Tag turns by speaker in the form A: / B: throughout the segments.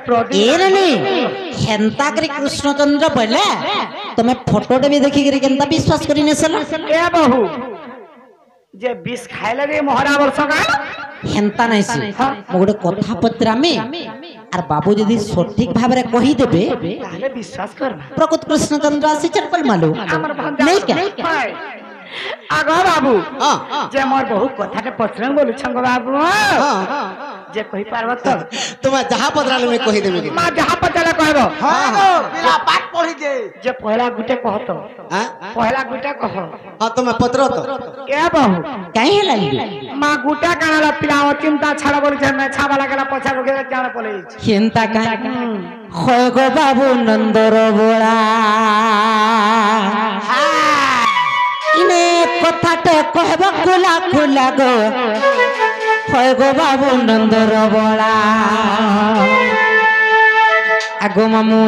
A: एरनी हेंता करी कृष्णचंद्र बोले तुम्हें फोटोटे भी देखी करी केंता विश्वास करी नेसला
B: ए बहु जे विष खाइले रे मोहरा वर्ष का
A: हेंता नहीं सी मो गोटे कथा पत्रामी आर बाबू जदी सठिक भाबरे कहि देबे
B: ताले विश्वास करबा
A: प्रकृत कृष्णचंद्र आसी चरपल मालू
B: हमर भांजा
A: नहीं क्या
B: आगो बाबू जे मोर बहु कथा के पत्र बोलु छंग बाबू जे कहि पारबो तो
C: तुम जहाँ पत्राले में कहि देबे
B: मा जहाँ पत्राले कहबो
C: हां बिना पाठ पढ़ी दे
B: जे पहला गुटे कहतो
C: हां
B: पहला गुटे कह
C: हां तुम पत्र तो
B: ए बहु
A: काहे लागी
B: मा गुटा कानाला पिलाओ चिंता छाड़ा बोली जे मैं छाबा लागला पछा गगे जाना पले
A: हेंता का होय गो बाबू नंदर बोला इने कथाटे कहबो खुला खुला गो होय गो बाबू नंदर बोला आगो मामू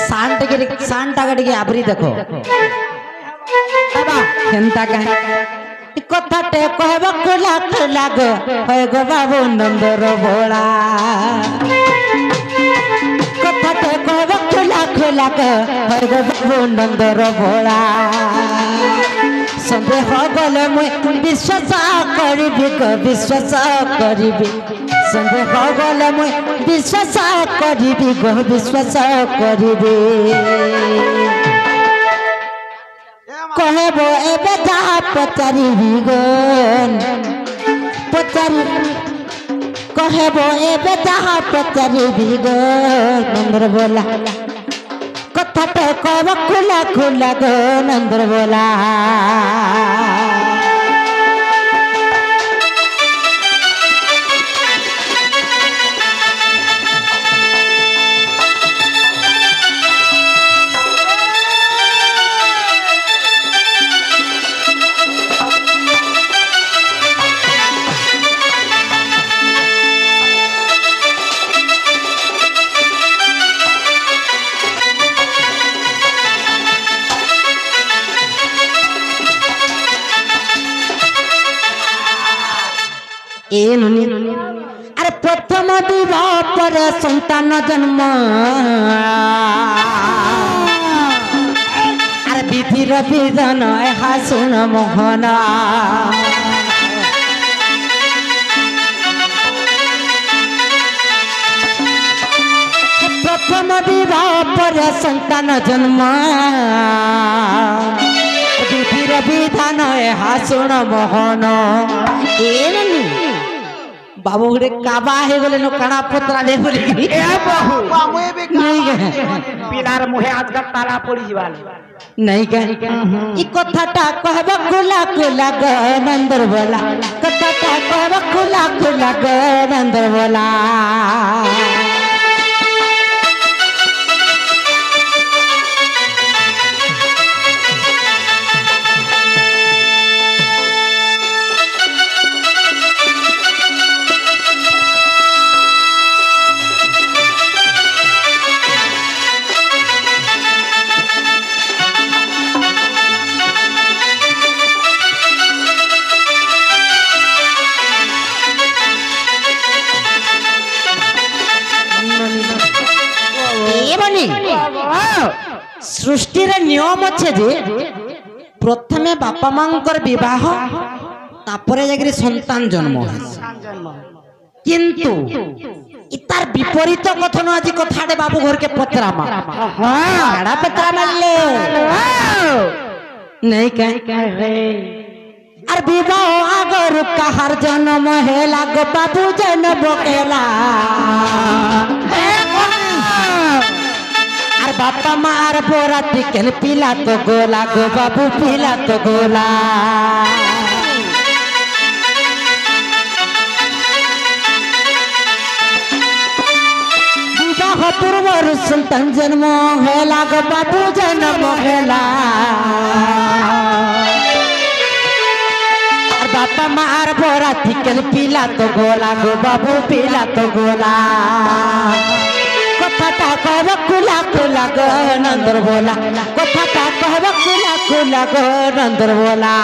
A: शांता के आबरी देखो बाबा हेंता का कथाटे कहबो खुला खुला गो होय गो बाबू नंदर बोला कथाटे कहबो खुला खुला गो होय गो बाबू नंदर बोला संदेह गले मुई विश्वास करिबि को विश्वास करिबि संदेह गले मुई विश्वास करिबि गो विश्वास करिबि कहबो एबे जहाँ पचारिबि गन पचारि कहबो एबे जहाँ पचारिबि गन नंदर बोला कथाटे कहबो खुला खुला गो नंदर बोला अरे प्रथम विवाह पर संतान जन्म अरे विधिर विधान हा सुन मोहन प्रथम विवाह पर संतान जन्म विधिर विधान हा सुन मोहन बाबू गोटे काबा हे गले नो काना पत्रा ले बोली
B: ए बहु
C: बामुए भी
B: पिलार मुहे आज का ताला पड़ी जीवाल
A: नहीं कह ई कथाटा कहबो खुला खुला ग नंदर बोला कथाटा कहबो खुला खुला ग नंदर बोला सृष्टि रे नियम अच्छे जे प्रथमे बापा मांकर विवाह तापरे जाकरी संतान जन्म किंतु इतार विपरीत कथन आज कथाडे बाबू घर के पत्रामा हाड़ा पत्रा मारले नहीं कह रे अर विवाह आगर कहार जन्म हेला गो बाबू जन्म केला बापा मार बोरा टिकन पीला तो गोला गो बाबू पीला तो गोला विवाह पूर्व संतान जन्म हेला गो बाबू जन्म हेला बापा मार बोरा टिकन पीला तो गोला गो बाबू पीला तो गोला कथाटा कहबो खुला खुला गो नंदर बोला कथाटा कहबो खुला खुला गो नंदर बोला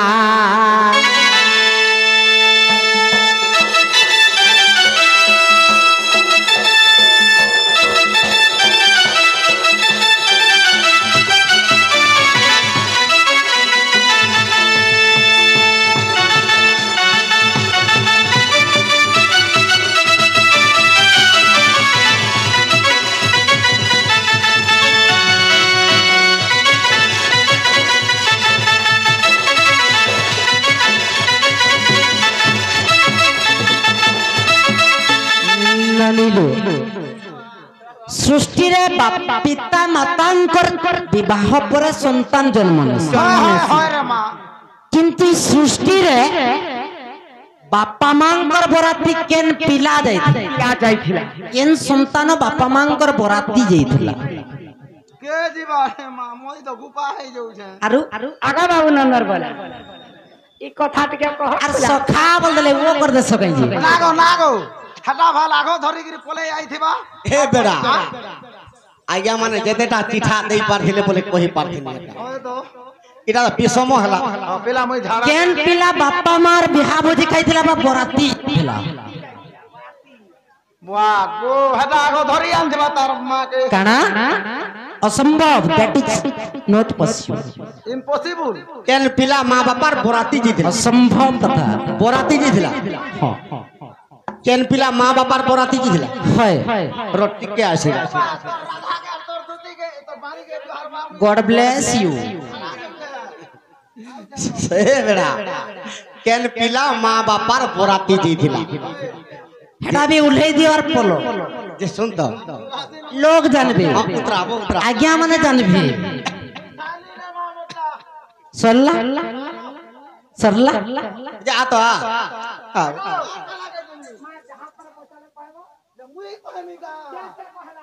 A: सृष्टि रे पिता मातांकर विवाह पर संतान जन्म किंतु सृष्टि रे बापा मांकर बराती केन पिला जाइथिला केन संतान बापा मांकर बराती जाइथिला
C: के जीवा रे मां मोई तो गुपा हे जाउ छे
A: आरु
B: आगा बाबू नंबर बोला ई कथा के कह
A: आर सखा बोल देले वो कर दे सकै जी
C: नागो हटा भा लागो धरि गिरी पले आइथिबा हे बेड़ा आज्ञा माने जेतेटा चिठा देई पारथिले बोले कहि पारथिले ओए तो इटा पिसम हला पेला मोई झाड़ा
A: केन पिला बापा मार बिहा भोजी खाइथिला बा बराती पिला
C: वाह गो हटा गो धरि आन देबा तार मां के
A: काना असंभव that is not possible
C: impossible केन पिला मां बापार बराती जीथिला
A: असंभव कथा
C: बराती जीथिला
A: हां
C: केन पिला मां बापार बराती जीथिला
A: है
C: रोटी के आसे
A: गॉड ब्लेस यू
C: से बेड़ा केन पिला मां बापार बराती जीथिला
A: हेटा भी उल्हे दियो और पोलो
C: जे सुन तो
A: लोग जानबे
C: उतरा
A: आज्ञा माने जानबे सरला सरला
C: जा तो आ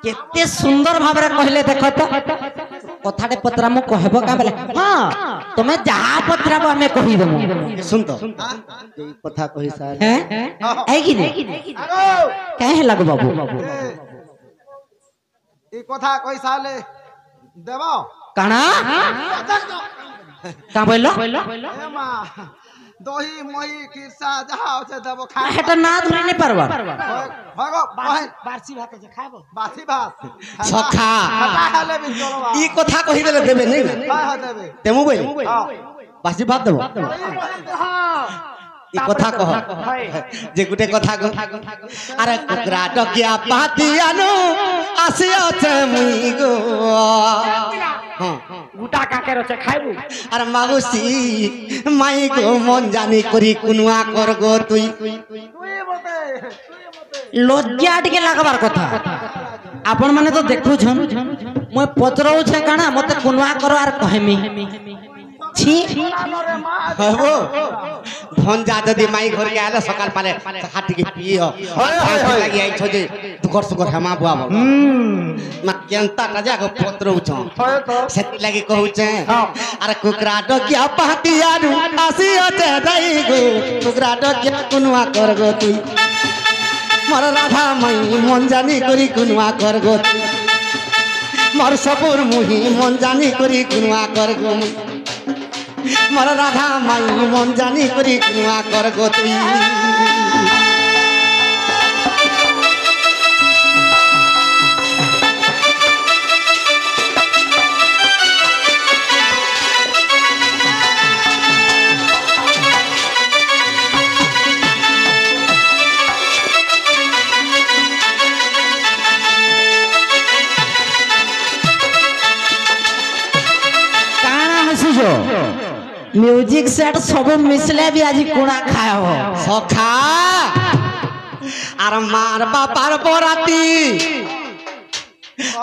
A: केते सुंदर भाबरे कहले देखो तो कथाटे पत्रा मु कहबो का बेले हां तुमे जहा पत्राबो हमें कहि देमु
C: सुन तो ए कथा कहि सार
A: हैं आई कि नहीं काहे लग बाबू
C: ए कथा कहि साले देबो
A: काना का बोलो
C: ए मां दही मही किरसा जहा होছে देबो खा
A: हेटा ना धरि नहीं परवा
C: भगो
B: बारसी भात जे खाबो
C: बासी भात सखा खाले भी चलबा ई कथा कहि देले देबे नहीं हां देबे तेमु बोल बासी भात देबो ई कथा कह जे गुटे कथा कह अरे कुकरा डकिया पातियानो आसिया छे मुई गो हां
B: गुटा काके रचे खाइबू
C: अरे मागुसी माई गो मन जानी करी कुनुआ कर गो तुई
A: लज्जा टिके लागबार कथा आपण माने तो देखु छन মই पचरौ छे काना मते कुनवा करो आर कहमी छी
C: हो भंजा जदी माई घर के आले सकाल पाले हाटी के पियो लागी आई छ जे दुकर सुकर हमा बुआ बोल मा केनता राजा को पत्रौ छ सेति लागी कहू छे अरे कुकरा डकिया पातियानु आसी अते दई गो कुकरा डकिया कुनवा कर गो तुई मोर राधा मई मन जानी करी कुनवा कर गो मोर सपुर मुही मन जानी करी कुनवा कर गो मोर राधा मई मन जानी करी कुनवा कर गो तुई
A: म्यूजिक सेट सब मिसले भी आज कुणा खाए हो
C: सखा आर मार बापार बराती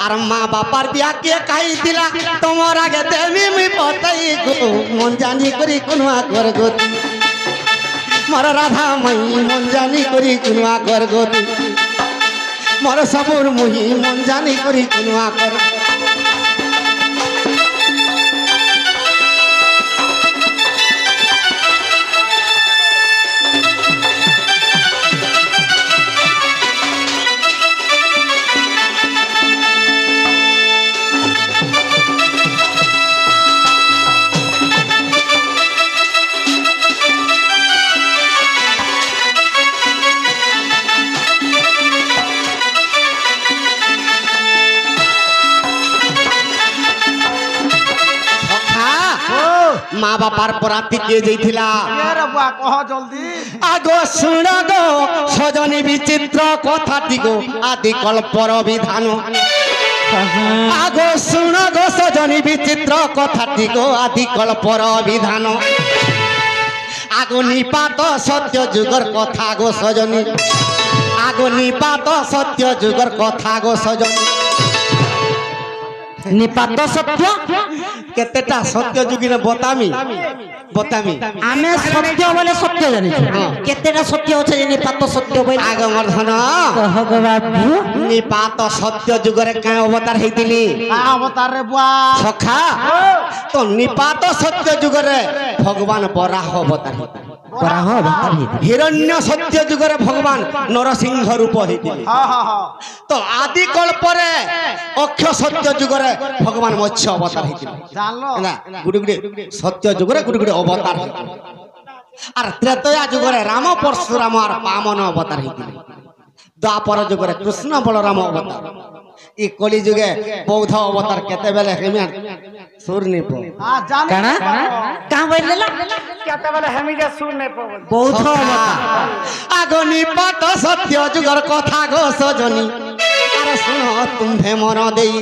C: आर माँ बापार बिया के कही दिला तुमर आगे देवी मी पतई गो मन जानी करी कुनवा कर गो मोर राधा मई मन जानी करी कुनवा कर गो मोर सबुर मुही मन जानी करी कुनवा कर माँ बापार बराती के जैथिला कह जल्दी आगो सुन गो सजनी विचित्र कथाटी गो आदि कल्पर विधान आगो सुन गो सजनी विचित्र कथाटी गो आदि कल्पर विधान आगो निपात सत्य जुगर कथा गो सजनी आगो আগো নিপাত সত্য যুগর কথা গো সজন
A: নিপাত সত্য
C: কেতেটা সত্য যুগিরে বতামি বতামি
A: আমি সত্য বলে সত্য জানিছু কেতেটা সত্য আছে যে নিপাত সত্য বলে
C: আগো মর্ধন
A: কহ গো বাবু
C: নিপাত সত্য যুগরে কায় অবতার হইতিলি
D: অবতার রে বুয়া
C: সখা তো নিপাত সত্য যুগরে ভগবান বরাহ অবতার হইতিলি
A: বরাহ অবতার
C: হিরণ্য সত্য যুগরে ভগবান নরসিংহ রূপ হইতিলি তো আদি কল্পরে অক্ষ সত্য যুগরে ভগবান মৎস্য অবতার হইতিলি
D: জানলো
C: না গুড়ি গুড়ি সত্য যুগরে গুড়ি গুড়ি অবতার হইতিলি আর ত্রেতয়া যুগরে রাম পরশুরাম আর বামন অবতার হইতিলি দ্বাপর যুগরে কৃষ্ণ বলরাম অবতার ই কলি যুগে বৌদ্ধ অবতার কেতেবেলে হেমিয়া সুরনিপ
D: জান
A: কানা কাহ বললেলা
B: কেତେବେଳେ ହେମିକା ଶୁଣ ନାଇଁ ପବ
A: বৌদ্ধ অবতার
C: আগনি পাত সত্য যুগর কথা গো সজনী আরে শুনো তুমে মন দেই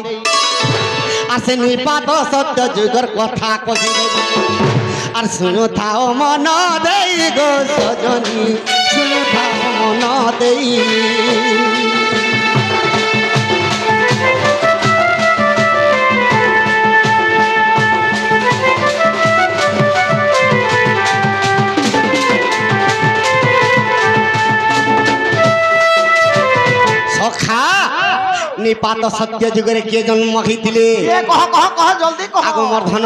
C: আসে নিপাত সত্য যুগর কথা কহি আর শুনো থাও মন দেই গো সজনী শুনো থাও মন দেই সখা নিপাত সত্য যুগরে কে জন্ম হইতিলে
D: কহ কহ কহ জলদি কহ
C: আগো মর্ধন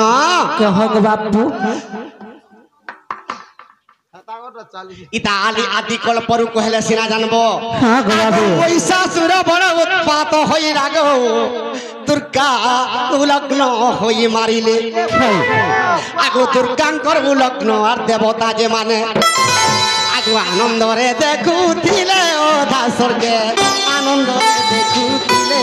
A: কহ গো বাবু
C: ইতা আলি আদি কল্পরু কহেলে সিনা জানবো
A: হ্যাঁ গো বাবু
C: মহিষাসুর বড় উৎপাত হই রাগ দুর্গা উলগ্ন হই মারিলে আগো দুর্গাঙ্কর উলগ্ন আর দেবতা যে মানে আগো আনন্দরে দেখুଥିଲେ ওধা স্বর্গে আনন্দরে দেখুଥିଲେ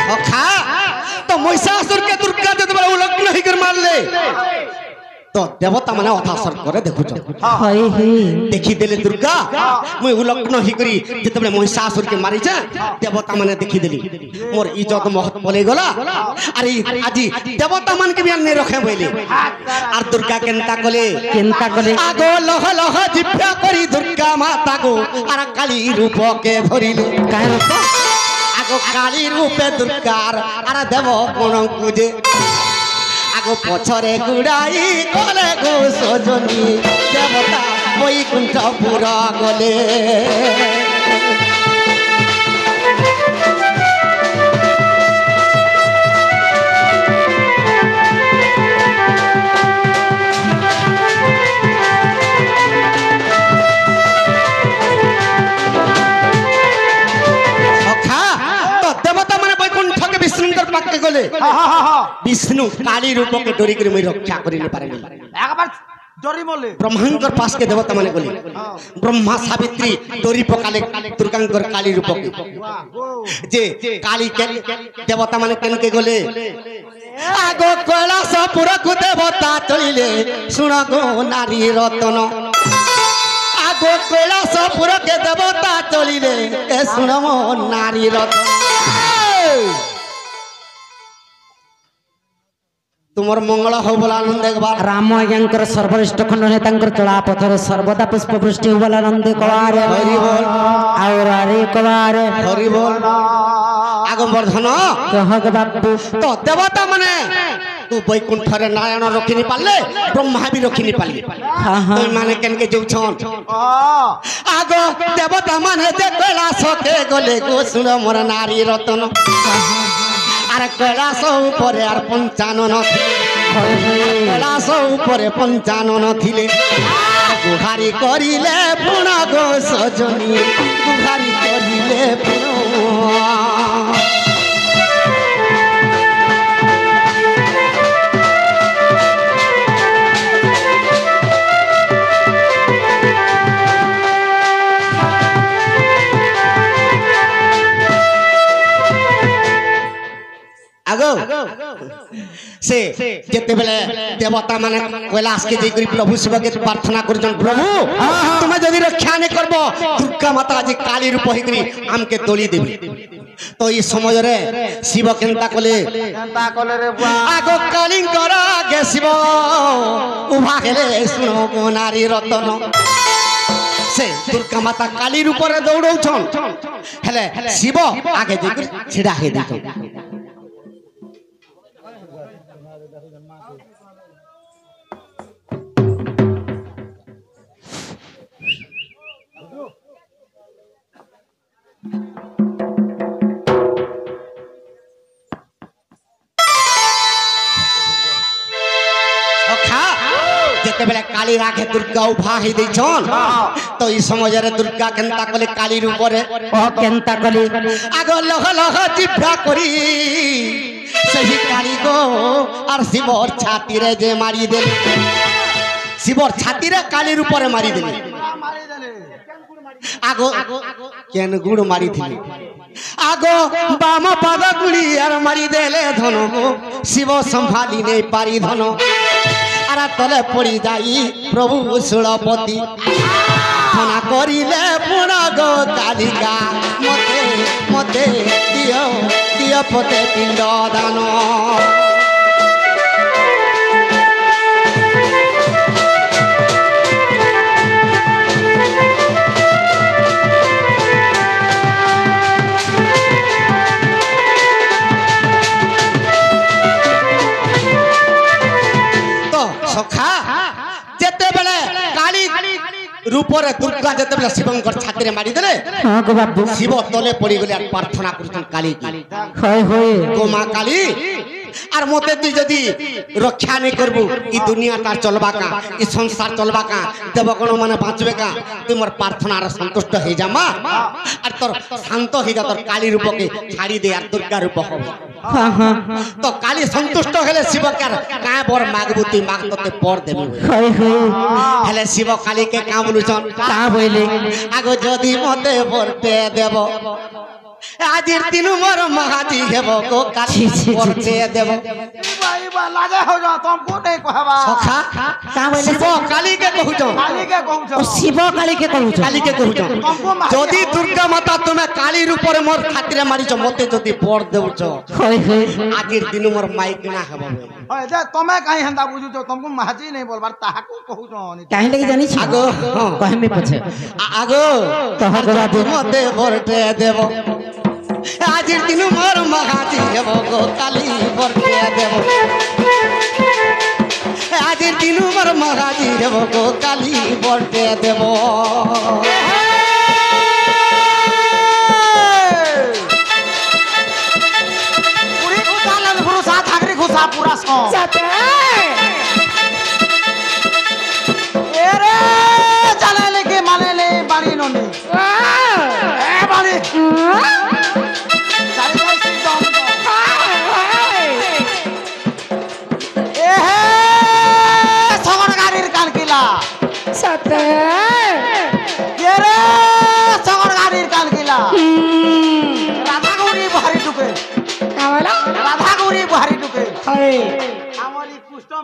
C: সখা তো মহিষাসুরকে দুর্গা যেতবেলে উলগ্ন হইকর মারলে তো দেবতা মানে অথাসর করে দেখুছ
A: হই হি
C: দেখিদেলে দুর্গা মুই উলগ্ন হইকরি যেতবেলে মহিষাসুরকে মারিছে দেবতা মানে দেখিদেলি মোর ইজ্জত মহৎ বলে গলা আর আজি দেবতা মানকে বি আনি রখে বইলে আর দুর্গা কেনতা কলে
A: চিন্তা করে
C: আগো লহ লহ জিভ্যা করি দুর্গা মাতা গো আর কালী রূপকে ধরিলে
A: কাহের তো
C: আগো কালী রূপে দুর্গার আর দেব কোন কুজে আগো পছরে গুড়াই গলে গো সজনী দেবতা বৈকুণ্ঠ পুরা গলে সখা তো দেবতা মানে বৈকুণ্ঠকে বিষ্ণুঙ্কর পাককে গলে বিষ্ণু কালী রূপকে ডরি করে মই রক্ষা করিলে পারেনি
D: একবার ডরি মলে
C: ব্রহ্মাঙ্কর পাশকে দেবতা মানে গলি ব্রহ্মা সাবিত্রী ডরি পকালে দুর্গাঙ্কর কালী রূপকে যে কালী কেন দেবতা মানে কেনকে গলে আগো কৈলাস পুরকু দেবতা চলিলে শুণ গো নারী রতন আগো কৈলাস পুরকে দেবতা চলিলে এ শুণ মো নারী রতন তোমার মঙ্গল হও বলে আনন্দ একবার
A: রাম আজ্ঞাঙ্কর সর্বরিষ্ঠ খণ্ডনে তাঙ্কর চলা পথরে সর্বদা পুষ্পবৃষ্টি বলে আনন্দ কবার
C: হরি বল
A: আর আরে কবার
C: হরি বল আগমবর্ধন
A: কহ গো বাবু
C: তো দেবতা মানে তু বৈকুণ্ঠরে নারায়ণ রক্ষিনী পারলে ব্রহ্মা বি রক্ষিনী পারলে
A: হ্যাঁ হ্যাঁ
C: তুই মানে কেনকে যাউছন আগ দেবতা মানে যে কৈলাসকে গলে গো শুন মোর নারী রতন আর কৈলাস উপরে আর পঞ্চানন কৈলাস উপরে পঞ্চানন থিলে গুহারি করিলে পুণ গো সজনী গুহারি করিলে পুণ আগ से जेते बेले देवता माने कैलाश के जे प्रभु शिव के प्रार्थना करजन प्रभु तुम जदि रक्षा नहीं करबो दुर्गा माता आज काली रूप होई करी हमके तोली देबी तो ई समय रे शिव केनता कले
D: रे बुआ
C: आगो काली करा गे शिव उभा हेले सुनो नारी रतन से दुर्गा माता काली रूप रे दौड़ौ छन हेले शिव आगे जे छिड़ा हे दी जेते बेले काली राखे दुर्गा उभा ही दै छन तो ई समय रे दुर्गा केनता कले काली रूप रे
A: केनता कली
C: आगो लह लह जिभ्रा करी सही काली को और शिवर छाती रे जे मारी दे शिवर छाती रे काली रूप रे मारी दे आगो केन गुड़ मारी थी आगो बाम पाद गुड़ी यार मारी देले धनो शिव संभाली नहीं पारी धनो आरा तले पड़ी जाई प्रभु सुलपति थना करिले पुना गो कालिका मते मते दियो दियो पते पिंड दान सखा जेते बेले काली रूप रे दुर्गा जेते बेले शिवंकर छाती रे मारी देले
A: हां गो बाबू
C: शिव तले पड़ी गले और प्रार्थना करछन काली की
A: होय होय
C: गो मां काली और मते तू जदी रक्षा नहीं करबू ई दुनिया तार चलबा का ई संसार चलबा का देवगण माने बाँचबे का तू मोर प्रार्थना रे संतुष्ट हे जा मां और तोर शांत हे जा तोर काली रूप के छाड़ी दे यार दुर्गा रूप हो
A: हां हां
C: तो काली संतुष्ट हेले शिव के का बर मागबुती माग तते पर देबे
A: होय होय
C: हेले शिव काली के का बोलुछन
A: का बोले
C: आगो जदी मते बरते देबो आजिर दिन मोर महाजी हेबो को काली बरते देबो
D: भाई बा लागे हो जा तुमको नहीं कहबा
C: सखा
A: का बोले
C: शिव काली के कहूछ
D: काली के कहू
A: ओ शिव काली के कहू
C: काली के कहूछ जदी दुर्गा माता तुमे काली रूप रे मोर खातिर मारिछ मते जदी बर देउछ
A: होय होय
C: आजिर दिन मोर माई किना हेबो
D: ओए जे तमे काई हंदा बुझु जो तुमको महाजी नहीं बोलबार ताहाको कहू जो
A: काहे लगे जानी छी
C: आगो
A: कहे में पछे
C: आगो
A: तोहर गवा दे
C: मते बरते देबो आजिर दिन मोर महाजी हेबो को काली बरते देबो आजिर दिन मोर महाजी हेबो को काली बरते देबो
D: पूरी उतालन गुरु साथ आखरी घुसा पूरा सो एरे चले लेके माने ले बाड़ी नोनी ए बाड़ी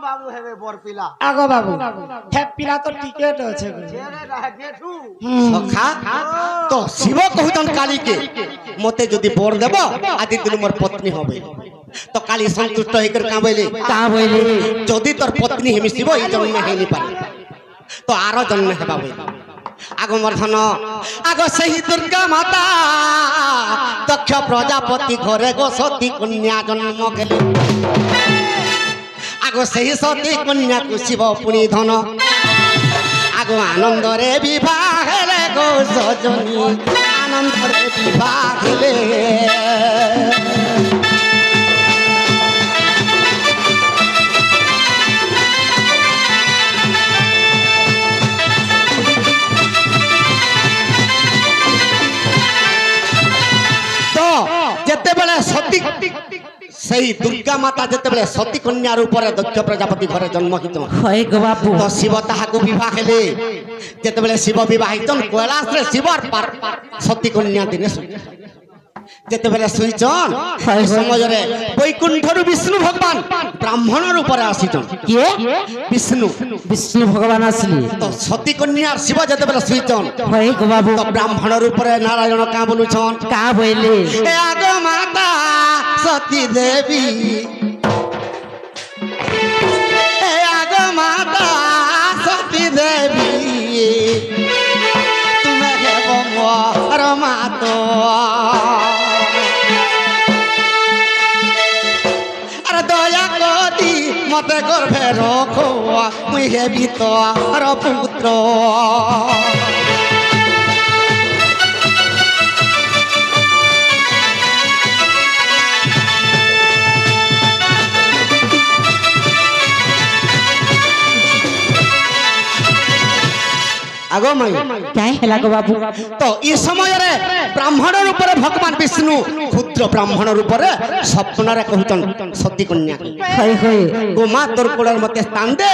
D: बाबू हेबे बरपिला
B: आगो बाबू हे पिला तो टिकट আছে
D: जेरे रह गेठू
C: सखा तो शिव कहतन काली के मते जदी बर देबो आदि दिन मोर पत्नी होबे तो काली संतुष्ट होकर का बोले जदी तोर पत्नी हेमि शिव ई जन्म हेनि पारे तो आरो जन्म हेबा बोले आगो मोर धन आगो सही दुर्गा माता दक्ष प्रजापति घरे गो सती कन्या जन्म केले आगो सही सती कन्या को शिव पुनी धन आगो आनंद रे विवाह हेले गो सजनी आनंद रे विवाह हेले तो जेते बेले सती सही दुर्गा माता जेते बेले सती कन्या रूप रे दक्ष प्रजापति घरे जन्म हित
A: होय गो बाबू
C: तो शिव ताहाको विवाह हेले जेते बेले शिव विवाहित कैलाश रे शिवर पार सती कन्या दिने যেতেবেলে শুইছন
A: হয়,
C: এই
A: হয়।
C: সমୟରେ বৈকুণ্ঠରୁ বিষ্ণু ভগবান ব্রাহ্মণ রূপরে আসিছন
A: কিয়ে
C: বিষ্ণু
A: বিষ্ণু ভগবান আসলি
C: তো সতী কন্যা শিব যেতেবেলে শুইছন
A: হয় গো বাবু
C: তো ব্রাহ্মণ রূপরে নারায়ণ কা বলুছন
A: কা বইলে
C: হে আগ মাতা সতী দেবী হে আগ মাতা সতী দেবী তুমি হেব মোর মাতো আর দয়া করি মতে গর্ভে রখো মুই হেবি তোর পুত্র আগো মাই
A: কাই হেলা গো বাবু
C: তো এই সমୟରେ ব্রাহ্মণ রূপরে ভগবান বিষ্ণু ক্ষুদ্র ব্রাহ্মণ রূপরে স্বপ্নরে কহুতন সতী কন্যা
A: হয় হয়
C: গো মা তোর কোলের মতে স্থান দে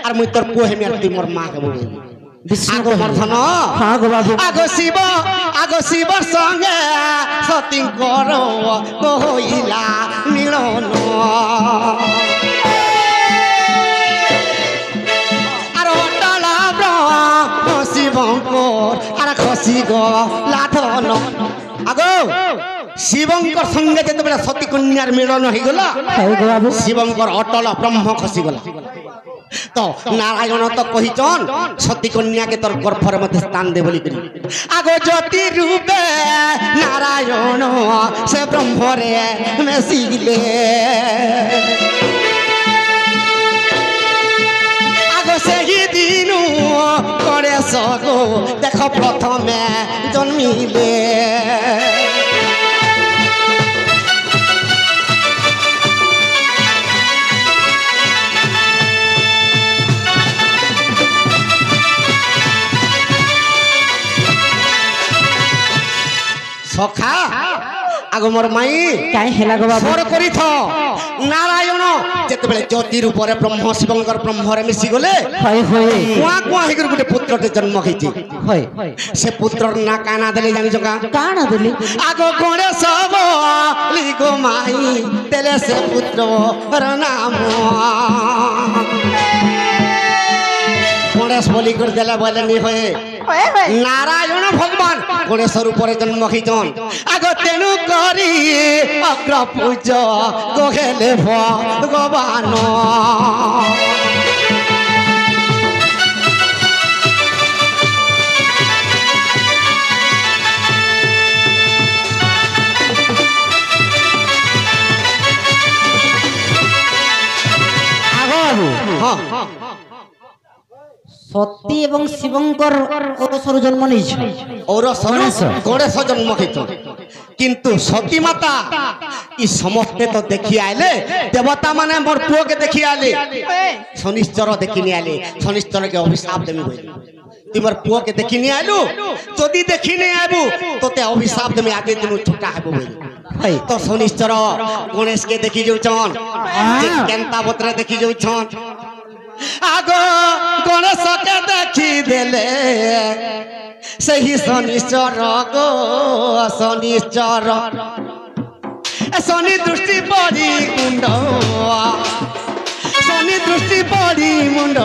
C: আর মুই তোর পুଅ হেমি আর তুই মোর মা হেব
A: বিষ্ণু
C: আগ মর্ধন
A: হ্যাঁ গো বাবু
C: আগ শিবর সঙ্গে সতীঙ্কর কহিলা মিলন আর অটল ব্রহ্ম শিবঙ্কর আর খসি লাধন আগো শিবঙ্কর সঙ্গে যেতেবেলে সতী কন্যার মিলন হইগলা
A: হয় গো বাবু
C: শিবঙ্কর অটল ব্রহ্ম খসিগলা তো নারায়ণ তো কহিছন সতী কন্যাকে তোর গর্ভর মধ্যে স্থান দে বলি করি আগো জ্যোতি রূপে নারায়ণ সে ব্রহ্মরে মেশিলে আগো সেই দিন করে সগো দেখ প্রথমে জন্মিলে সখা আগ মোর মাই
A: কাই হেলা গো বাবু
C: স্বর করিথ নারায়ণ যেতেবেলে জ্যোতির উপরে ব্রহ্ম শিবঙ্কর ব্রহ্মরে মিশি গলে
A: হয় হয়
C: কুয়া কুয়া হইকরি গোটে পুত্রতে জন্ম হইছে
A: হয়
C: সে পুত্রর না কানা দেলে জানিছ কা
A: কানা দিলি
C: আগ গণেশ লিগো মাই দেলে সে পুত্রর নাম গণেশ বলি করে দেলে বলে নি হয়ে নারায়ণ ভগবান গণেশের উপরে জন্ম হইছন আগ তেণু করি অগ্র পূজ গোহেলে ভগবান
A: আগো বাবু
C: হ্যাঁ
A: সতী এবং শিবঙ্কর ওরসর জন্ম নিয়েছে
C: গণেশ গণেশ জন্ম হইছন কিন্তু সতী মাতা ই সমস্তে তো দেখি আইলে দেবতা মানে মোর পুଅকে দেখি আইলে শনিশ্চর দেখি নি আইলে শনিশ্চরকে অভিশাপ দেমি বলি তুই মোর পুଅকে দেখি নি আইলু যদি দেখি নি আইবু তোতে অভিশাপ দেমি আগে দিন ছুটা হব বলি
A: হয়
C: তো শনিশ্চর গণেশকে দেখি যাউছন কেন্তা বত্রে দেখি যাউছন আগ গণেশকে দেখি দেলে সেই শনিশ্চর গো শনিশ্চর শনি দৃষ্টি পড়ি কুণ্ড শনি দৃষ্টি পড়ি মুন্ড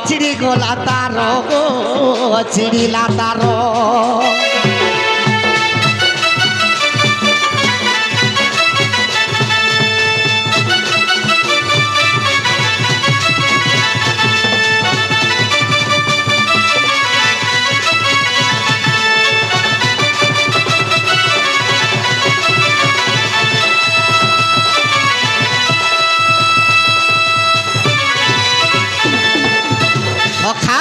C: চিড়ি গলা তার গো চিড়িলা তার সখা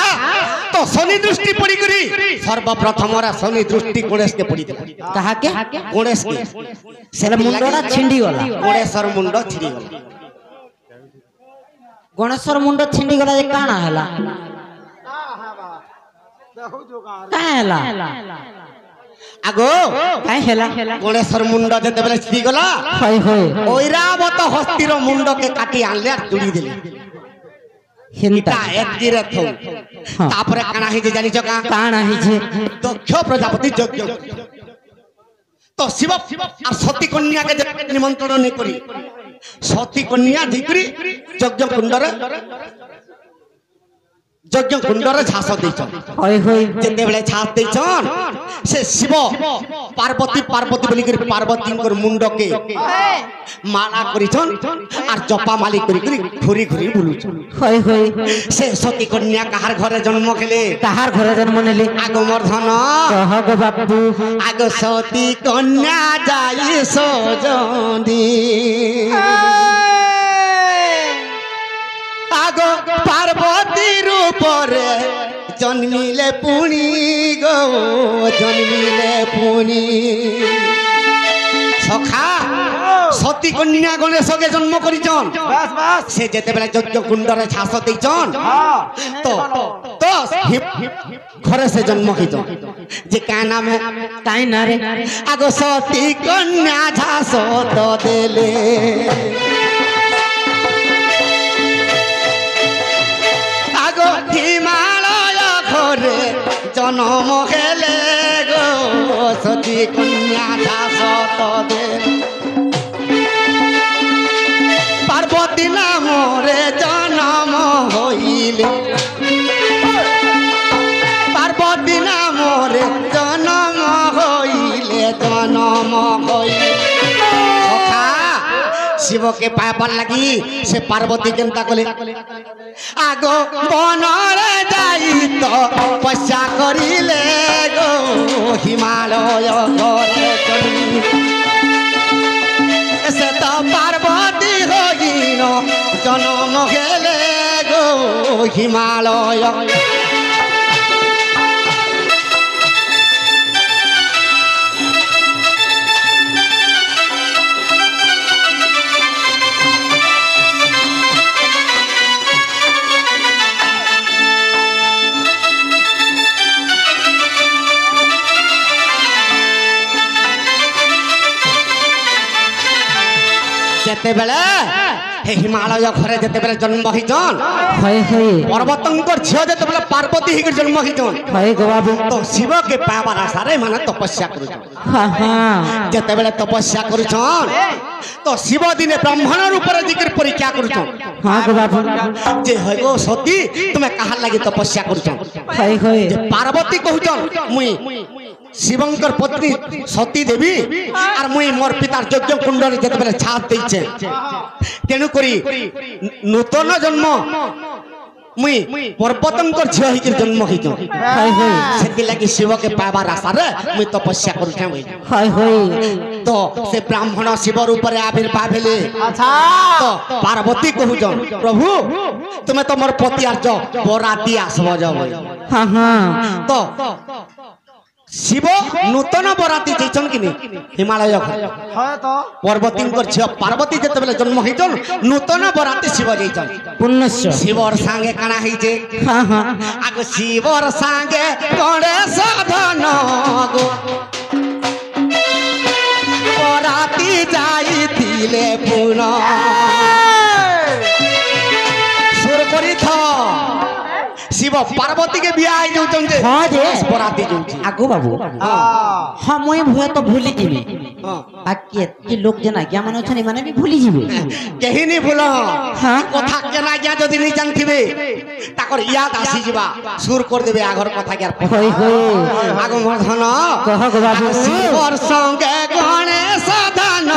C: তো শনি দৃষ্টি পড়ি করি সর্বপ্রথমরা শনি দৃষ্টি গণেশকে পড়ি দেলা
A: কাহাকে
C: গণেশকে
A: সেটা মুন্ডটা ছিন্ডি গলা
C: গণেশর মুন্ড ছিড়ি গলা
A: গণেশর মুন্ড ছিন্ডি গলা যে কাଣା হেলা কাঁ হেলা
C: আগো
A: কাঁ হেলা
C: গণেশর মুন্ড যেতেবেলে ছিড়ি গলা
A: হয় হয়
C: ঐরাবত হস্তির মুন্ডকে কাটি আনলে আর তুড়ি দিলে
A: হিন্তা
C: তা এতগিরে থৌ তারপরে কানা হইছে জানিছ কা
A: কাଣା হিছে
C: দক্ষ প্রজাপতি যজ্ঞ তো শিব আর সতী কন্যাকে নিমন্ত্রণ নেই করি সতী কন্যা যাইকরি যজ্ঞ কুণ্ডরে ঝাঁস দিয়েছন যেতবে ঝাঁস দিয়েছন সে শিব পার্বতী পার্বতী বলি পার্বতীঙ্কর মুন্ডকে মালা করিছন আর জপা মালি করি ঘুরি ঘুরি বুলুছন সে সতী কন্যা কাহার ঘরে জন্ম খেলে
A: কাহার ঘরে জন্ম নেলে
C: আগমর্ধন
A: বাবু
C: আগ সতী কন্যা যাই সজনী আগ পার্বতীর উপরে জন্মিলে পুনি গো জন্মিলে পুনি সখা সতী কন্যা গণেশকে জন্ম করিছন সে যেতেবেলে যজ্ঞ কুণ্ডরে ঝাঁস দিয়েছন তো তো ঘরে সে জন্ম হইছন যে কা নামে
A: তাই না রে
C: আগ সতী কন্যা ঝাঁস তো দেলে হিমালয় ঘরে জনম খেলে গো সতী কন্যা ঝাঁস পার্বতী নামরে জনম হইলে পার্বতী নামরে জনম হইলে শিবকে পাইবার লাগি সে পার্বতী কেনতা কলে আগ বনরে যাই তো তপস্যা করিলে গো হিমালয় ঘরে সে তো পার্বতী হইন জনম গেলে গো হিমালয় যেতেবেলে হে হিমালয় ঘরে যেতেবেলে জন্ম হইছন পর্বতঙ্কর ঝিও যেতেবেলে পার্বতী হিগর জন্ম হইছন তো শিবকে পাইবার আশারে মানে তপস্যা করুছন যেতেবেলে তপস্যা করুছন তো শিব দিনে ব্রাহ্মণের উপরে দিকের পরীক্ষা করুছন যে হয় গো সতী তুমি কাহার লাগি তপস্যা করুছন পার্বতী কহুছন মুই শিবঙ্কর পত্নী সতী দেবী আর মুই মোর পিতার যজ্ঞ কুণ্ডলে যেতেবেলে ছাপ দিয়েছে তেণু করি নূতন জন্ম মুই পর্বতঙ্কর ঝিও হইকি জন্ম হইছ সেতি লাগি শিবকে পাইবার আশারে মুই তপস্যা করুছে তো সে ব্রাহ্মণ শিবর উপরে আবির্ভাব হেলে তো পার্বতী কহুছন প্রভু তুমি তো মোর পতি আর্য বরাতি আসব যাও তো শিব নূতন বরাতি যাইছন কিনি হিমালয় পর্বতীঙ্কর ঝিও পার্বতী যেতেবেলে জন্ম হইছন নূতন বরাতি শিব যাইছন
A: পুণ্যস্য
C: শিবর সাঙ্গে কানা হইছে আগ শিবর সাঙ্গে গণেশ ধন গো বরাতি যাইতিলে পুন সুর করিথ শিব পার্বতী के बियाह आई जाउछन जे
A: हां जे
C: बराती जाउछि
A: आगो बाबू हां मोय भय तो भूली जिबे आके जे लोग जना क्या माने छनी माने भी भूली जिबे
C: केही नि भूल हां कथा केना गया जदी नि जानथिबे ताकर याद आसी जिबा सुर कर देबे आगर कथा के होय होय आगो मर्धन
A: कह गो बाबू
C: शिवर संगे गणेश धन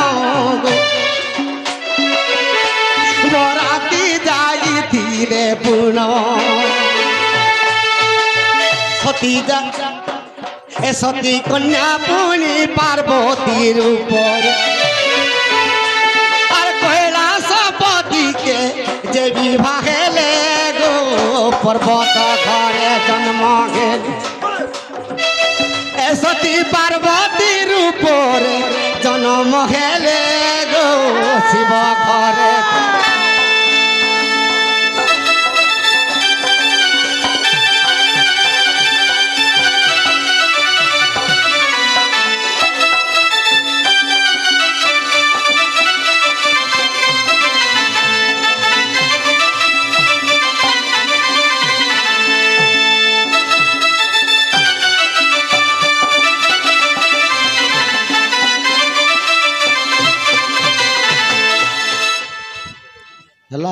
C: बराती जाइथिले पुन सती ए सती कन्या पुनी पार्वतीर ऊपर और कैलाशपति के जे विवाह ले गो पर्वत घरे जन्म गेल ए सती पार्वतीर ऊपर जन्म गेले गो शिव घरे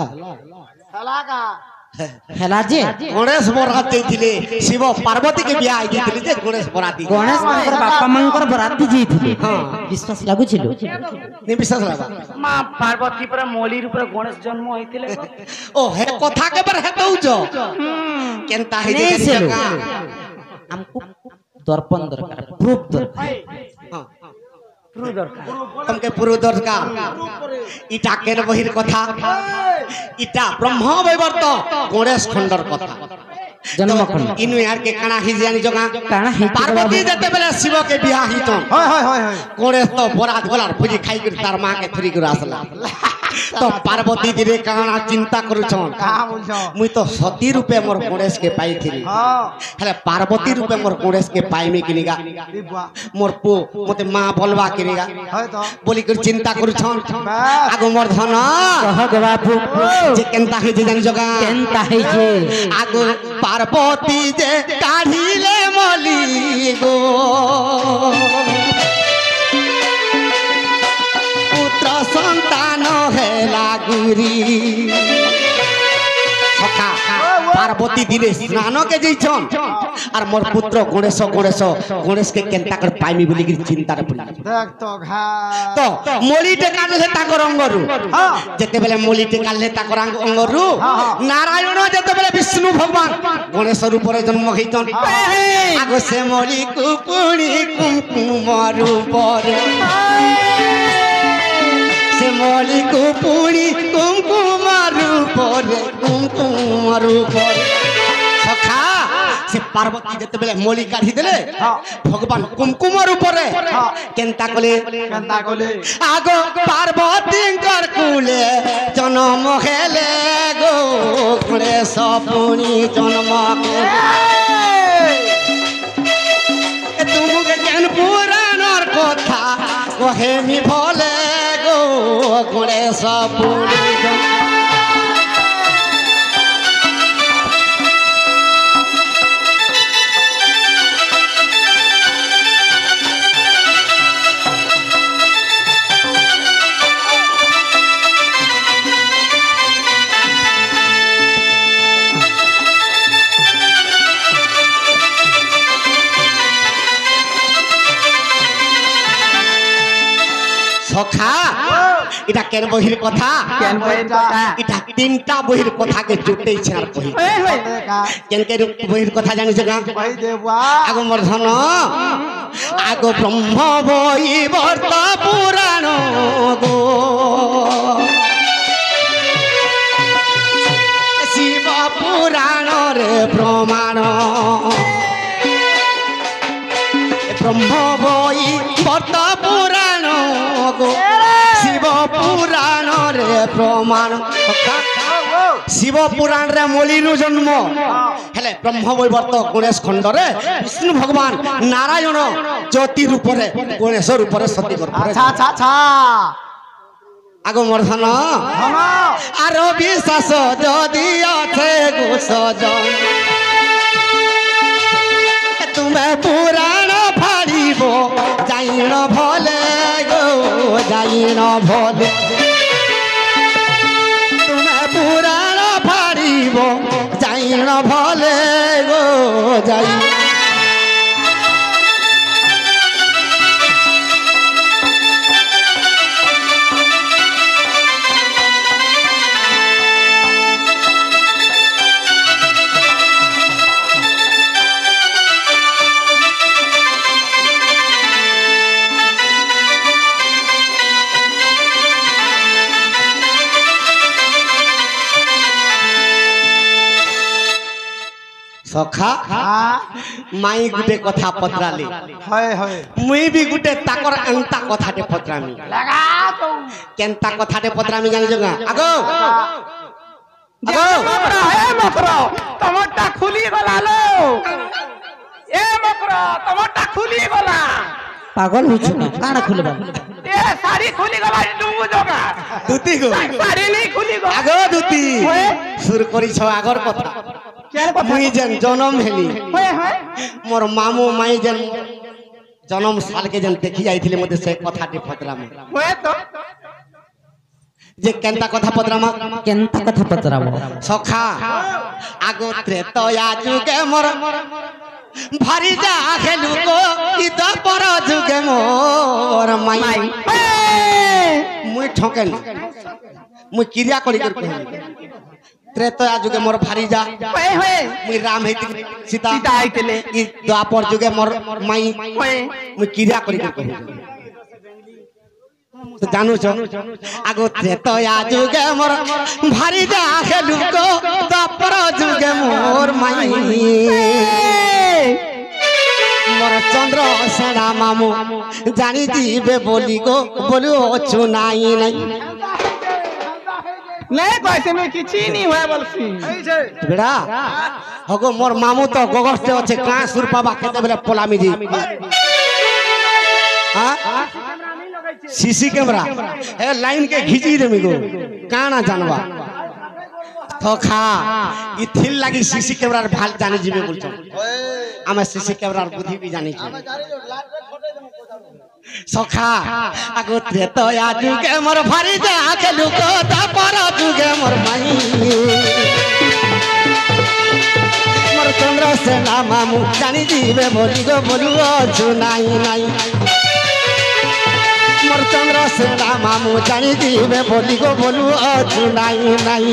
C: ହେଲା
D: ହେଲାକା
A: ହେଲା ଯେ
C: ଗଣେଶ ବରାତ ଯାଇଥିଲେ ଶିବ ପାର୍ବତୀ କେ ବିହା ହେଇଥିଲେ ଯେ ଗଣେଶ ବରାତି
A: ଗଣେଶ ମାଙ୍କର ବାପା ମାଙ୍କର ବରାତି ଯାଇଥିଲେ ବିଶ୍ୱାସ ଲାଗୁছিল
C: ନିବିଶ୍ୱାସ ଲାଗ
B: ମା ପାର୍ବତୀ ପରା ମଲି ରୂପରେ ଗଣେଶ ଜନ୍ମ ହେଇଥିଲେ
C: ଓ ହେ କଥା କେବେ ହେ ଦଉଛ କେନ୍ତା ହେଇ
A: ନେଇ
C: ଯେ
A: ସେଲୁ।
C: ଜାଗା
A: ଆମକୁ ଦର୍ପଣ ଦରକାର ପ୍ରୁଫ ଦରକାର
C: ହଁ
B: ପ୍ରୁ ଦରକାର
C: ତମକେ ପୁরো দরকার ইটা কেন বহির কথা ইটা ব্রহ্ম বৈবর্ত গণেশ খণ্ডর কথা
A: জন্মখণ্ড
C: ইনু ইয়ার কে কানা হি জানি জগা
A: কাଣା ହେଇଛି
C: পার্বতী যেতে বেলে শিব কে বিয়া হিতন
D: হয় হয় হয় হয়
C: গণেশ তো বরাত গলার ভুজি খাই করে তার মা কে থুরি করে আসলা তো পার্বতী দিরে কানা চিন্তা করুছন
D: কাহা বলছ
C: মুই তো সতী রূপে মোর গণেশ কে পাইছিলি
D: হ্যাঁ
C: হেলে পার্বতী রূপে মোর গণেশ কে পাইমি কিনিগা
D: এই বুয়া
C: মোর পু মতে মা বলবা কিনিগা
D: হয় তো
C: বলি করে চিন্তা করুছন
D: বাস
C: আগো মোর ধন
A: କହ ଗ ବାବୁ
C: যে কেনতা হইছে জানি জগা
A: କେନ୍ତା ହେଇଛେ
C: আগো পার্বতী যে কাঢ়িলে মলি গো পুত্র সন্তান হেলা গুরি সখা পার্বতী দিনে স্নানকে যাইছন আর মোর পুত্র গণেশ গণেশ গণেশকে কেনতা করে পাইমি বলি কি চিন্তারে পড়ি
D: দেখ তো ঘা
C: তো মলিটে কাটলে তাকর অঙ্গরু
D: হ্যাঁ
C: যেতেবেলে মলিটে কাটলে তাকর অঙ্গরু নারায়ণ যেতেবেলে বিষ্ণু ভগবান গণেশ রূপরে জন্ম হইতন আগ সে মলি কুপুণি কুমকুম রূপরে সে মলি কুপুণি কুমকুম রূপরে কুমকুম রূপরে সখা সে পার্বতী যেতেবেলে মলি কাঢ়ি দেলে ভগবান কুমকুম রূপরে কেনতা কলে
D: কেনতা কলে
C: আগ পার্বতীঙ্কর কুলে জন্ম হেলে গো গণেশ পুনি জন্ম তুমকে জ্ঞান পুরাণর কথা কহেমি ভলে গো গণেশ পুনি সখা এটা কেন বহির কথা
B: কেন বহির কথা
C: এটা তিনটা বহির কথাকে জুটেইছে আর কহি
D: দেখা
C: কেন কেন বহির কথা জানিছ না
D: ভাই দে বুয়া
C: আগ মোর ধন আগ ব্রহ্ম বৈবর্ত পুরাণ গো শিব পুরাণরে প্রমাণ ব্রহ্ম বৈবর্ত পুরাণ গো শিব পুরাণরে প্রমাণ শিব পুরাণরে মলিনু জন্ম হেলে ব্রহ্ম বৈবর্ত গণেশ খণ্ডরে বিষ্ণু ভগবান নারায়ণ জ্যোতি রূপরে গণেশ রূপরে সতী
D: আচ্ছা আচ্ছা আচ্ছা
C: আগ মোর ধন
D: ধন
C: আর বিশ্বাস যদি আছে গো সজন তুমি পুরাণ ফাড়িব যাইন ভলে গো যাইন ভলে তুমি পুরাণ ফাড়িব যাইন ভলে গো যাই সখা মাই গুটে কথা পত্রালি
D: হয় হয়
C: মুই বি গুটে তাকর এন্তা কথাটে পত্রামি
D: লাগা তো
C: কেনতা কথাটে পত্রামি জানিছ না আগো আগো
B: হে মকর তোমারটা খুলি গলা লো এ মকর তোমারটা খুলি গলা
A: পাগল হইছো না কাଣା খুলবা
B: এ শাড়ি খুলি গলা ডুঙ্গু জগা
C: দুতি গো
B: শাড়ি নেই খুলি গলা
C: আগো দুতি সুর করিছ আগর কথা মুই যেন জনম হেলি
B: হয় হয়
C: মোর মামু মাই যেন জনম সালকে যেন দেখি যাইছিলে মতে সে কথাটি পত্রামি
B: হয় তো
C: যে কেনতা কথা পদরামা
A: কেনতা কথা পচরাব
C: সখা আগো ত্রেতয়া যুগে মোর ভারি যা খেলু গো ইদ পর যুগে মোর মাই মুই ঠকেন মুই ক্রিয়া করি করি ত্রেতয়া যুগে মোর ভারি যা মুই রাম হইতি সীতা
B: আইতেলে
C: ই দ্বাপর যুগে মোর মাই মুই ক্রিয়া করি করি তো জানো আগো ত্রেতয়া যুগে মোর ভারি যা খেলু গো দ্বাপর যুগে মোর মাই মোর চন্দ্র সেনা মামু জানি দিবে বলি গো বলু অছু নাই নাই
B: नहीं कैसे में किसी नहीं हुआ बलसी
C: বেড়া হগো মোর মামু তো গগরতে আছে কা সুর পাবা খেতে বলে পোলামি দি হ্যাঁ सीसी कैमरा ए लाइन के घिची देमी गो काना जानवा तो खा इ थिल लागी सीसी कैमरा भाल जाने जीवे बोलछ आमे सीसी कैमरा बुद्धि भी जानी छी सखा आगो त्रेतया जुगे मोर भारी जा खेलु को ता पर जुगे मोर माई मोर चंद्र सेना मामू जानी जीवे बोली गो बोलु छु नाई नाई मोर चंद्र सेना मामू जानी जीवे बोली गो बोलु छु नाई नाई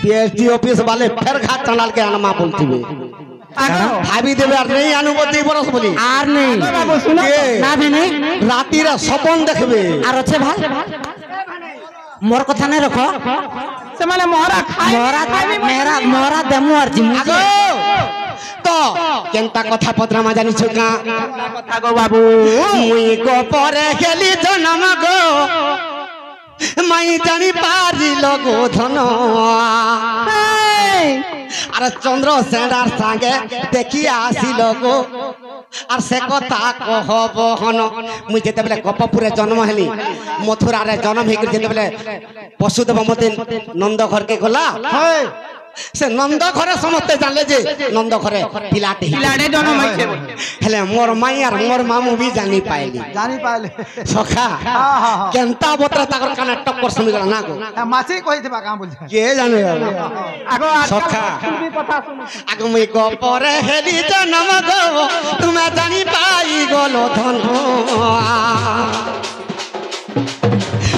C: पीएचडी ऑफिस वाले फिर घाट चंडाल के आनमा बोलती है भाभी देवे আর নেই অনুমতি বরস বলি
A: আর নেই
B: बाबू सुनो
A: না ভেনে
C: রাতি রা স্বপন দেখবে
A: আর আছে ভাই মোর কথা নাই রাখো
B: से माने मोहरा खाए
A: মেরা মোরা দেমু আর জিমু
C: আগো তো কেনতা কথা পত্রামা জানিছ কা
B: কথা गो बाबू
C: মুই গো পরে গেলি জনম গো মাই জানি পারিল গো ধন আর চন্দ্র সেনার সঙ্গে দেখি আসিল গো আর সে কথা কহব হন মুই যেতেবেলে গপপুরে জন্ম হেলি মথুরারে জন্ম হইকি যেতেবেলে বসুদেব মতে নন্দ ঘরকে গলা से नंद घरे समस्ते जानले जे नंद घरे पिलाटे
B: पिलाटे जन्म होइछे
C: हेले मोर माई और मोर मामू भी जानी पाइली सखा केनता बतरा ताकर काना टक्कर सुनि गला ना गो
D: माछी कहि देबा का बोल
C: के जाने
B: आगो
C: सखा
B: सुनबी कथा सुन
C: आगो मुई गपरे हेली जनम गो तुमे जानी पाई गलो धन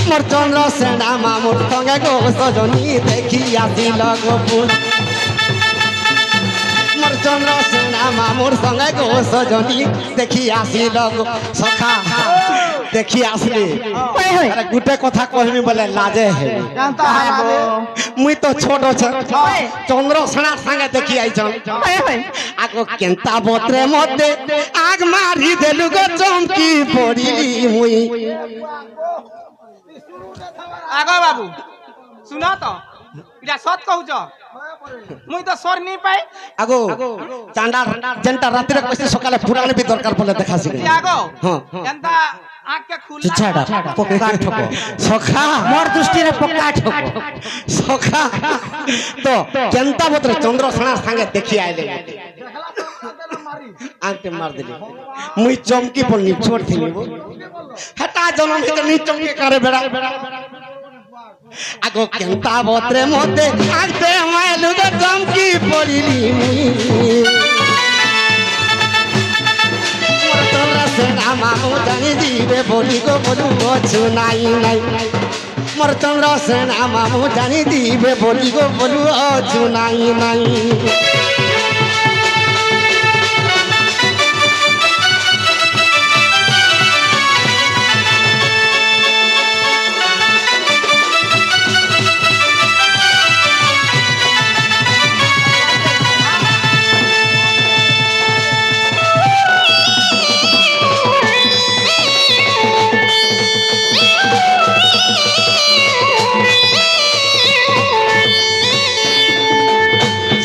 C: मोर चंद्र सेना मामुर संगे गो सजनी देखी आसिल गो पुन मोर चंद्र सेना मामुर संगे गो सजनी देखी आसिल गो सखा देखी आसली अरे गुटे कथा कहमी बोले लाजे है
D: जानता है बाबू
C: मुई तो छोटो छ चंद्र सेना संगे देखी आई छन आगो केनता बोत्रे मते आग मारी देलु गो चमकी पड़िली मुई
B: आगो बाबू सुना तो इरा सत कहू छ मुई तो स्वर नहीं पाए
C: आगो चांडा जनता राति रे कैसे सकाले पुराने भी दरकार पड़ले देखा सी
B: आगो
C: हां
B: एंता आंख के खुला
A: छाड़ा पक्का ठको
C: सखा
A: मोर दृष्टि रे पक्का ठको
C: सखा तो केनता बोत्रे चंद्र सेना संगे देखी आइले आंटे मार दिली मुई चमकी पड़नी छोड़ थिली वो हटा जनम के नी चमकी करे बेड़ा आगो केनता बोत्रे मोते आगते मायलु ग चमकी पड़िली मोर तोरा सेना मामू जानी जीवे बोली गो बोलू छु नाई नाई मोर चंद्र सेना मामू जानी जीवे बोली गो बोलू छु नाई नाई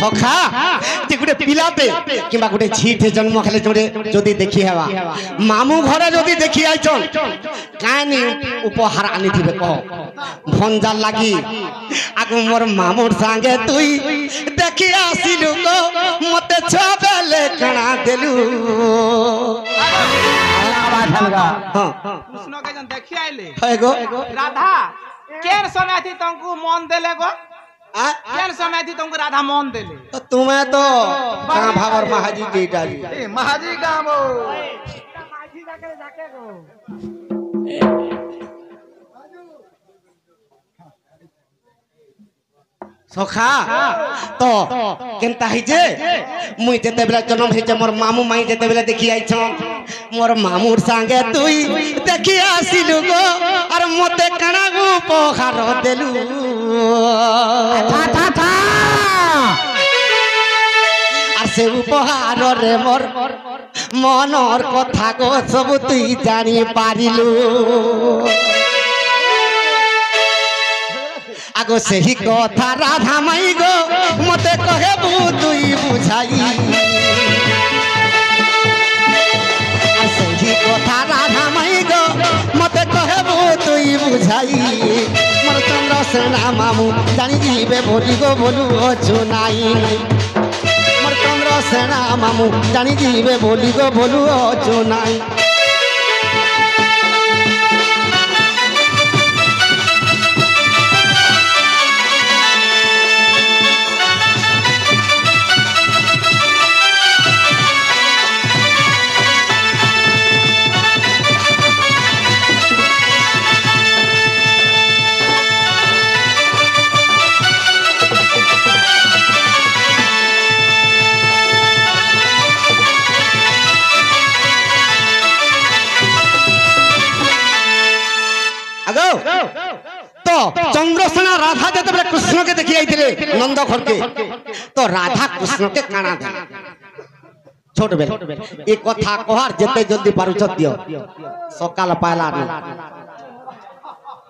C: सखा गुटे पिलाते किबा गुटे झीठे जन्म खेले जोड़े जदि देखी हेबा मामू घरे जदि देखी आइछन कानी उपहार आनी थिबे कह भंजा लागी आगु मोर मामूर संगे तुई देखी आसिलु गो मते छबेले कणा देलु हां
D: कृष्ण के जन देखि आइले
C: है गो
D: राधा केन समय थी तुमको मन देले गो केन समय थी तुमको राधा मन देले
C: तो तुम्हें तो कहां भावर महाजी जी डाली
D: ए महाजी गामो
C: सखा तो केनता है जे मुई जेते बेला जन्म हे जे मोर मामू माई जेते बेला देखि आइ छन मोर मामूर संगे तुई देखि आसिलु गो और मते कणा गो पोखार देलु
A: था था था
C: और से उपहार रे मोर मनर कथा गो सब तुई जानी पारिलु आगो से ही कथा राधा माई गो मते कहे तुई बुझाई से ही कथा राधा माई गो मते कहे तुई बुझाई मोर चंद्र सेना मामू जानी जीवे बोली गो बोलू चुनाई मोर चंद्र सेना मामू जानी जीवे बोली गो बोलू चुनाई तो चंद्रसेना राधा जब कृष्ण के देखी आई नंद घर के तो राधा कृष्ण के काना छोट बेल एक कथा कहार जते जल्दी पारुछ दियो सकाल पाला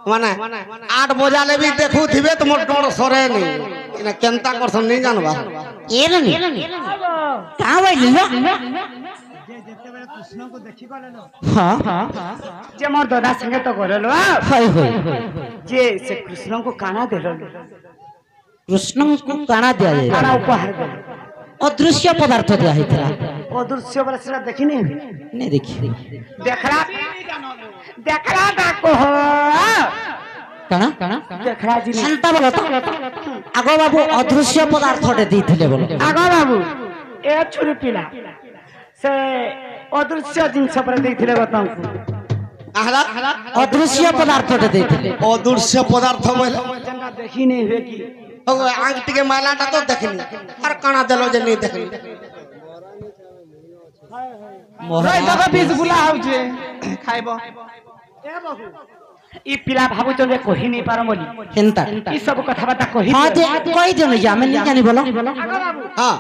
C: माने 8 बजा ले भी देखू थिबे त मोर डर सरे नहीं केनता करसन नहीं जानबा
A: एलनी का वइलो
B: कृष्ण को देखी गले
A: हां
B: जे मोर दादा संगे तो करलो
A: हाय होय
B: जे से कृष्ण को काना देलो
A: कृष्ण को काना दिया जाए
B: काना उपहार दे
A: अदृश्य पदार्थ दिया है
B: ओ दृश्य वाला सिरा देखी
A: नहीं देखी
B: देखला डाको हो
A: काना
B: देखला जी
A: शांता बोलो तो आगो बाबू अदृश्य पदार्थ दे दिथिले बोलो
B: आगो बाबू ए छुरी पिला से अदृश्य जिनस पर देथिले बताऊ
C: आहला
A: अदृश्य पदार्थ दे दिथिले
C: अदृश्य पदार्थ बोले
B: जंगा देखी नहीं हुए की
C: आंटी के मालाटा तो देखनी और काना देलो जे नहीं देखनी
D: रोई दबा 20 गुला आउ जे खाइबो
B: ए बाबू ई पिला भाबु चले कहि नहीं पारो मोली
A: केनता
B: ई सब कथा बाता कहि
A: हां जे कहि देनो जा मैं नहीं जानी बोलो
B: आगो बाबू
C: हां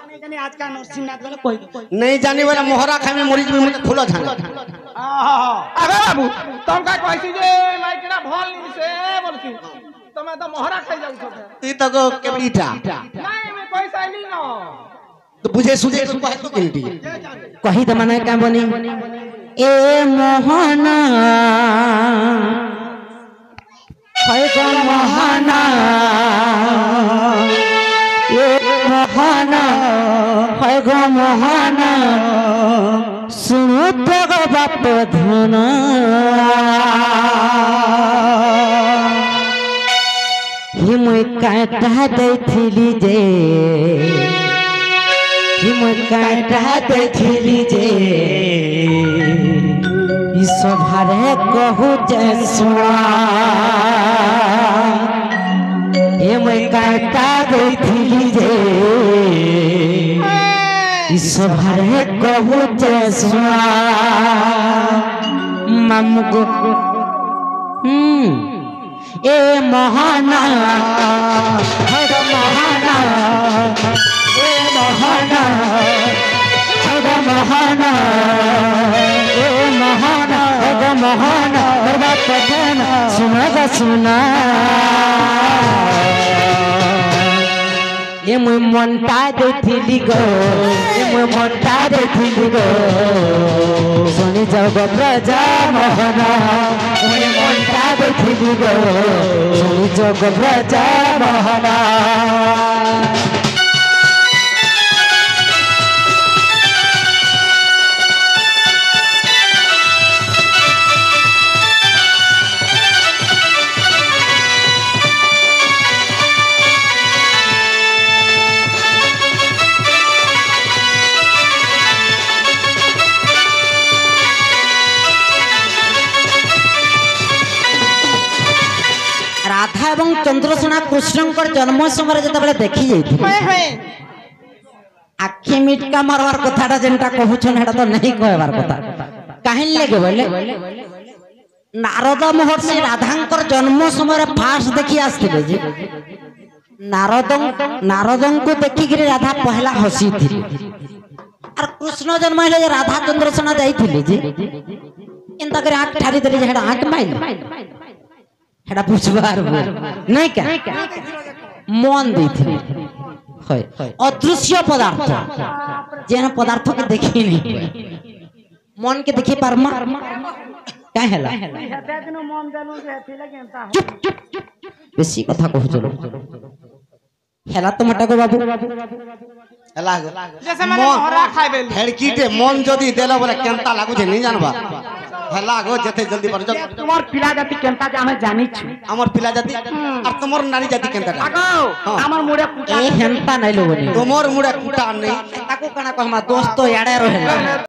B: नहीं जानी आज का नरसिंहनाथ वाला कहि
C: नहीं जानी वाला मोहरा खाई में मरीज में खुलो जाने
D: अरे बाबू तुम का कहसी जे माइकरा भल नहीं से बोलसी तमे तो मोहरा खाई जाउ छ
C: ती तको केबीटा
D: नहीं मैं पैसा नहीं न
C: तो बुझे सुझे सुबह तो केबीटी
A: कहि त माने का बनी ए मोहना है गो मोहना ए मोहना है गो मोहना सुनो तो गो बाप धना ही मुई काटा दैथिली जे ही मुई काटा दैथिली जे ई सभारे कहू जे सुना हे मुई काटा दैथिली जे ई सभारे कहू जे सुना मामू गो ए महाना हर महाना ए महाना हर महाना ए महाना हर महाना हर बात कहना सुना गा सुना ए मुई मनटा देथिली गो ए मुई मनटा देथिली गो सुनी जग ब्रजा मोहन मुई मनटा देथिली गो सुनी जग ब्रजा मोहन राधा एवं चंद्रसेना कृष्णकर जन्म समय जो देखी जाइए आखि मिटका मारवार कथाटा जेनटा कहूछन हेटा तो नहीं कहबार कथा काहे लगे बोले नारद महर्षि राधांकर जन्म समय फास्ट देखी आसथिले जे नारदं को देखि कि राधा पहला हसी थी और कृष्ण जन्म हेले राधा चंद्रसेना जाइथिले जे एंता करे आंख ठारी देले जे हेडा आंख माइल हेडा पुछबार नहीं क्या मन देथिले হয় অদৃশ্য পদার্থ যেন পদার্থ के देखी नहीं मन के देखी पारमा काहे हला चुप चुप बेसी कथा कहू चलो हेला तो मटा को बाबू
C: हेला
D: जैसे मैंने मोहरा खाइबे
C: हेड़कीटे मन जदी देला बोले केनता लागु छे नहीं जानबा हेला गो जते जल्दी पर जा
B: তোমার পিলা জাতি কেনতা যে আমি জানি छु
C: আমার পিলা জাতি আর তোমার নারী জাতি কেনতা
B: আগো আমার মুড়ে কুটা
A: ए हेंता नहीं लोगनी
C: তোমার মুড়ে কুটা नहीं
A: ताको कना को हमार दोस्त तो याडे रहे